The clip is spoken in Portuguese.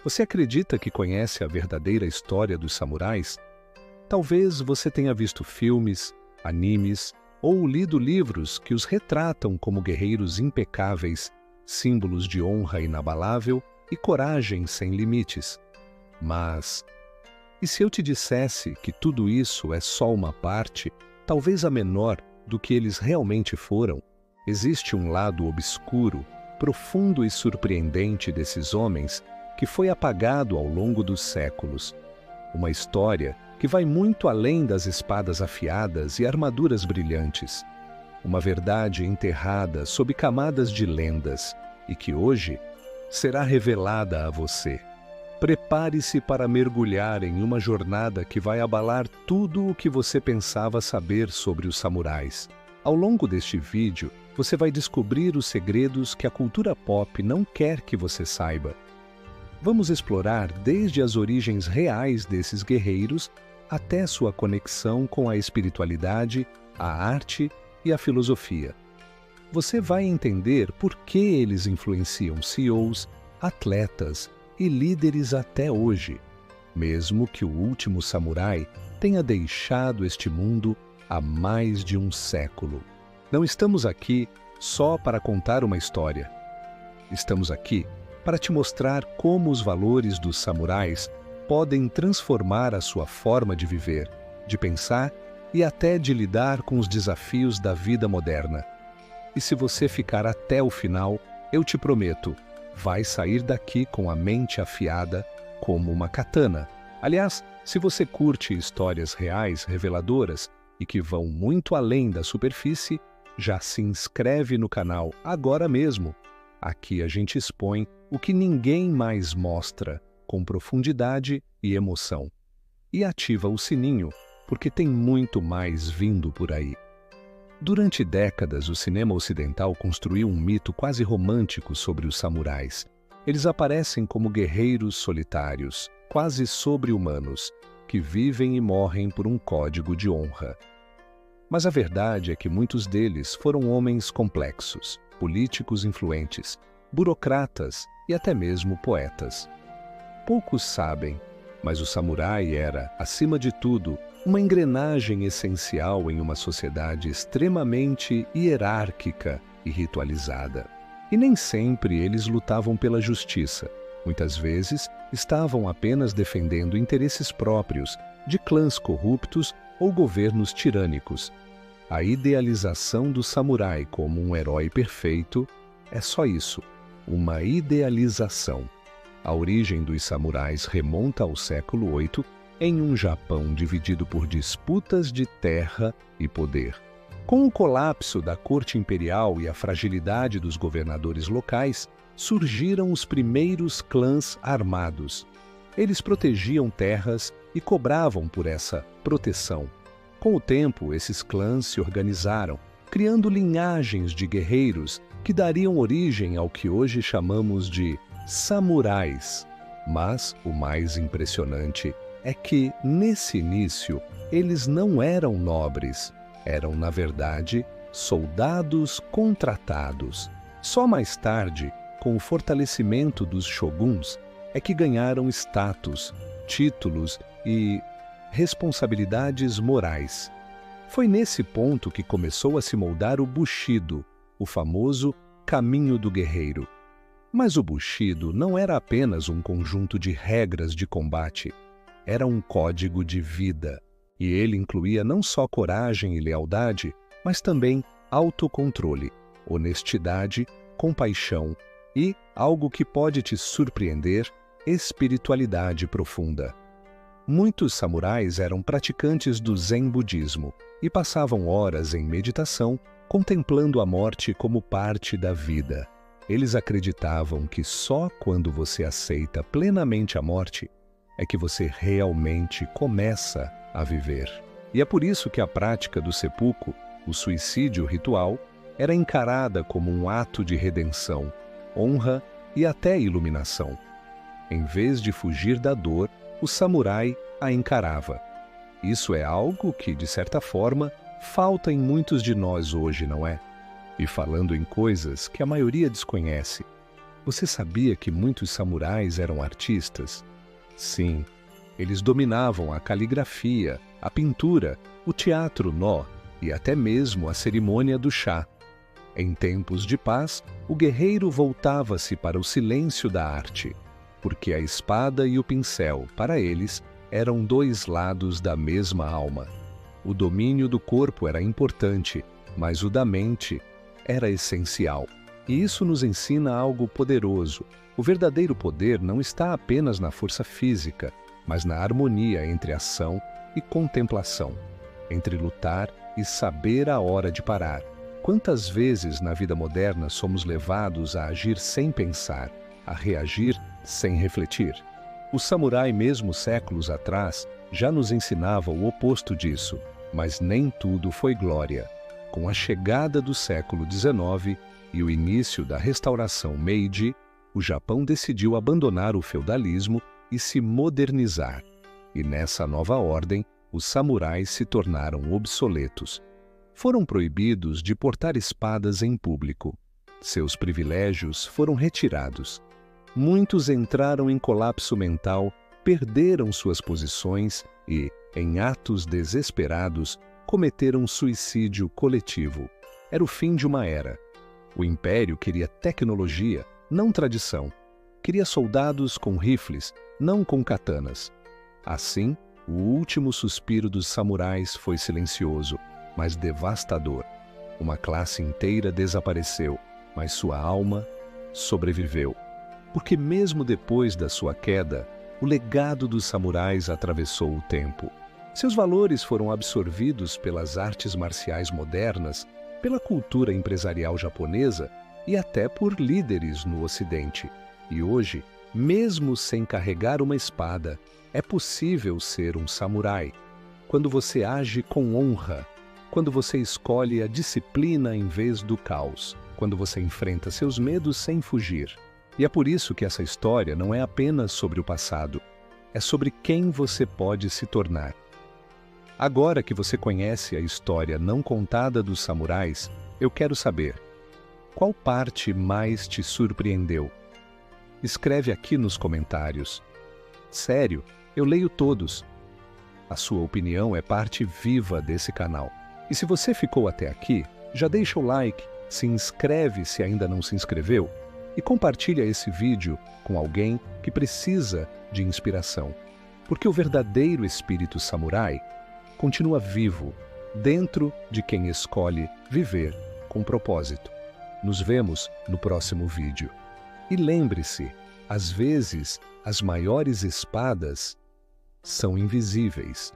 Você acredita que conhece a verdadeira história dos samurais? Talvez você tenha visto filmes, animes ou lido livros que os retratam como guerreiros impecáveis, símbolos de honra inabalável e coragem sem limites. Mas, e se eu te dissesse que tudo isso é só uma parte, talvez a menor, do que eles realmente foram? Existe um lado obscuro, profundo e surpreendente desses homens que foi apagado ao longo dos séculos. Uma história que vai muito além das espadas afiadas e armaduras brilhantes. Uma verdade enterrada sob camadas de lendas e que hoje será revelada a você. Prepare-se para mergulhar em uma jornada que vai abalar tudo o que você pensava saber sobre os samurais. Ao longo deste vídeo, você vai descobrir os segredos que a cultura pop não quer que você saiba. Vamos explorar desde as origens reais desses guerreiros até sua conexão com a espiritualidade, a arte e a filosofia. Você vai entender por que eles influenciam CEOs, atletas e líderes até hoje, mesmo que o último samurai tenha deixado este mundo há mais de um século. Não estamos aqui só para contar uma história. Estamos aqui para te mostrar como os valores dos samurais podem transformar a sua forma de viver, de pensar e até de lidar com os desafios da vida moderna. E se você ficar até o final, eu te prometo, vai sair daqui com a mente afiada como uma katana. Aliás, se você curte histórias reais reveladoras e que vão muito além da superfície, já se inscreve no canal agora mesmo. Aqui a gente expõe o que ninguém mais mostra, com profundidade e emoção. E ativa o sininho, porque tem muito mais vindo por aí. Durante décadas, o cinema ocidental construiu um mito quase romântico sobre os samurais. Eles aparecem como guerreiros solitários, quase sobre-humanos, que vivem e morrem por um código de honra. Mas a verdade é que muitos deles foram homens complexos, políticos influentes, burocratas e até mesmo poetas. Poucos sabem, mas o samurai era, acima de tudo, uma engrenagem essencial em uma sociedade extremamente hierárquica e ritualizada. E nem sempre eles lutavam pela justiça. Muitas vezes estavam apenas defendendo interesses próprios, de clãs corruptos ou governos tirânicos. A idealização do samurai como um herói perfeito é só isso, uma idealização. A origem dos samurais remonta ao século VIII, em um Japão dividido por disputas de terra e poder. Com o colapso da corte imperial e a fragilidade dos governadores locais, surgiram os primeiros clãs armados. Eles protegiam terras e cobravam por essa proteção. Com o tempo, esses clãs se organizaram, criando linhagens de guerreiros que dariam origem ao que hoje chamamos de samurais. Mas o mais impressionante é que, nesse início, eles não eram nobres. Eram, na verdade, soldados contratados. Só mais tarde, com o fortalecimento dos shoguns, é que ganharam status, títulos e responsabilidades morais. Foi nesse ponto que começou a se moldar o Bushido, o famoso caminho do guerreiro. Mas o Bushido não era apenas um conjunto de regras de combate, era um código de vida. E ele incluía não só coragem e lealdade, mas também autocontrole, honestidade, compaixão e, algo que pode te surpreender, espiritualidade profunda. Muitos samurais eram praticantes do Zen budismo e passavam horas em meditação, contemplando a morte como parte da vida. Eles acreditavam que só quando você aceita plenamente a morte é que você realmente começa a viver. E é por isso que a prática do seppuku, o suicídio ritual, era encarada como um ato de redenção, honra e até iluminação. Em vez de fugir da dor, o samurai a encarava. Isso é algo que, de certa forma, falta em muitos de nós hoje, não é? E falando em coisas que a maioria desconhece, Você sabia que muitos samurais eram artistas? Sim, eles dominavam a caligrafia, a pintura, o teatro nó e até mesmo a cerimônia do chá. Em tempos de paz, o guerreiro voltava-se para o silêncio da arte, porque a espada e o pincel, para eles, eram dois lados da mesma alma. O domínio do corpo era importante, mas o da mente era essencial. E isso nos ensina algo poderoso. O verdadeiro poder não está apenas na força física, mas na harmonia entre ação e contemplação, entre lutar e saber a hora de parar. Quantas vezes na vida moderna somos levados a agir sem pensar, a reagir sem refletir? O samurai, mesmo séculos atrás, já nos ensinava o oposto disso, mas nem tudo foi glória. Com a chegada do século XIX e o início da restauração Meiji, o Japão decidiu abandonar o feudalismo e se modernizar. E nessa nova ordem, os samurais se tornaram obsoletos. Foram proibidos de portar espadas em público. Seus privilégios foram retirados. Muitos entraram em colapso mental, perderam suas posições e, em atos desesperados, cometeram suicídio coletivo. Era o fim de uma era. O Império queria tecnologia, não tradição. Queria soldados com rifles, não com katanas. Assim, o último suspiro dos samurais foi silencioso, mas devastador. Uma classe inteira desapareceu, mas sua alma sobreviveu. Porque mesmo depois da sua queda, o legado dos samurais atravessou o tempo. Seus valores foram absorvidos pelas artes marciais modernas, pela cultura empresarial japonesa e até por líderes no Ocidente. E hoje, mesmo sem carregar uma espada, é possível ser um samurai. Quando você age com honra, quando você escolhe a disciplina em vez do caos, quando você enfrenta seus medos sem fugir. E é por isso que essa história não é apenas sobre o passado, é sobre quem você pode se tornar. Agora que você conhece a história não contada dos samurais, eu quero saber, qual parte mais te surpreendeu? Escreve aqui nos comentários. Sério, eu leio todos. A sua opinião é parte viva desse canal. E se você ficou até aqui, já deixa o like, se inscreve se ainda não se inscreveu e compartilha esse vídeo com alguém que precisa de inspiração. Porque o verdadeiro espírito samurai continua vivo dentro de quem escolhe viver com propósito. Nos vemos no próximo vídeo. E lembre-se, às vezes, as maiores espadas são invisíveis.